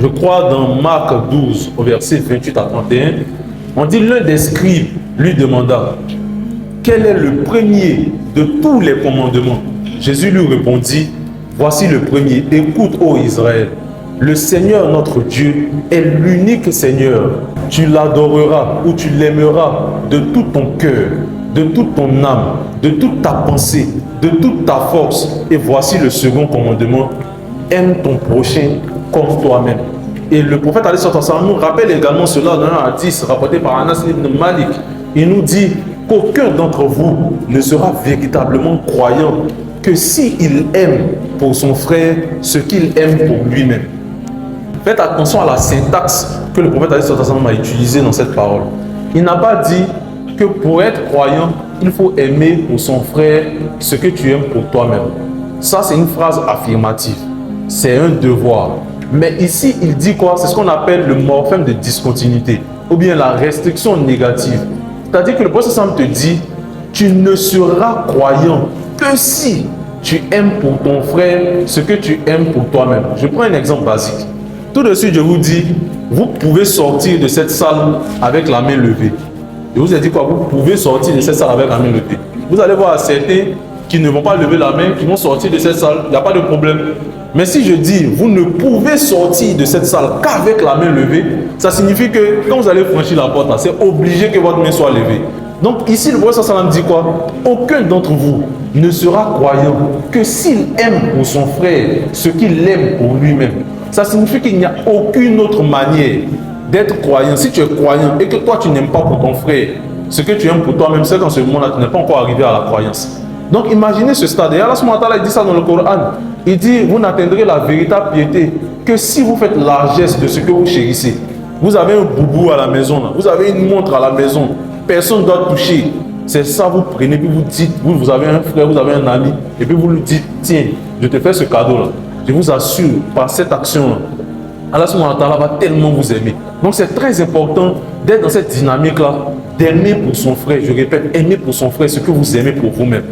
Je crois dans Marc 12, au verset 28 à 31, on dit l'un des scribes lui demanda quel est le premier de tous les commandements. Jésus lui répondit, voici le premier, écoute ô Israël, le Seigneur notre Dieu est l'unique Seigneur. Tu l'adoreras ou tu l'aimeras de tout ton cœur, de toute ton âme, de toute ta pensée, de toute ta force. Et voici le second commandement, aime ton prochain comme toi-même. Et le prophète Ali nous rappelle également cela dans un hadith rapporté par Anas ibn Malik. Il nous dit qu'aucun d'entre vous ne sera véritablement croyant que s'il aime pour son frère ce qu'il aime pour lui-même. Faites attention à la syntaxe que le prophète a utilisée dans cette parole. Il n'a pas dit que pour être croyant, il faut aimer pour son frère ce que tu aimes pour toi-même. Ça, c'est une phrase affirmative. C'est un devoir. Mais ici, il dit quoi? C'est ce qu'on appelle le morphème de discontinuité ou bien la restriction négative. C'est-à-dire que le prophète te dit, tu ne seras croyant que si tu aimes pour ton frère ce que tu aimes pour toi-même. Je prends un exemple basique. Tout de suite, je vous dis, vous pouvez sortir de cette salle avec la main levée. Je vous ai dit quoi? Vous pouvez sortir de cette salle avec la main levée. Vous allez voir certains qui ne vont pas lever la main, qui vont sortir de cette salle, il n'y a pas de problème. Mais si je dis, vous ne pouvez sortir de cette salle qu'avec la main levée, ça signifie que quand vous allez franchir la porte, c'est obligé que votre main soit levée. Donc ici, le prophète sallam dit quoi? Aucun d'entre vous ne sera croyant que s'il aime pour son frère ce qu'il aime pour lui-même. Ça signifie qu'il n'y a aucune autre manière d'être croyant. Si tu es croyant et que toi tu n'aimes pas pour ton frère ce que tu aimes pour toi-même, c'est qu'en ce moment-là, tu n'es pas encore arrivé à la croyance. Donc imaginez ce stade. Et Allah il dit ça dans le Coran. Il dit, vous n'atteindrez la véritable piété que si vous faites largesse de ce que vous chérissez. Vous avez un boubou à la maison, là. Vous avez une montre à la maison. Personne ne doit toucher. C'est ça, vous prenez, puis vous dites, vous avez un frère, vous avez un ami, et puis vous lui dites, tiens, je te fais ce cadeau-là. Je vous assure, par cette action-là, Allah va tellement vous aimer. Donc c'est très important d'être dans cette dynamique-là, d'aimer pour son frère. Je répète, aimer pour son frère ce que vous aimez pour vous-même.